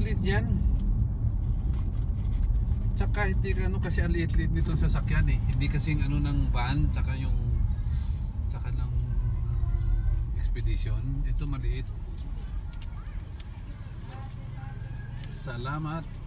liit yan. Tsaka hindi ano kasi ang liit-liit nitong sasakyan eh. Hindi kasing ano ng van tsaka ng expedition. Ito maliit. Salamat.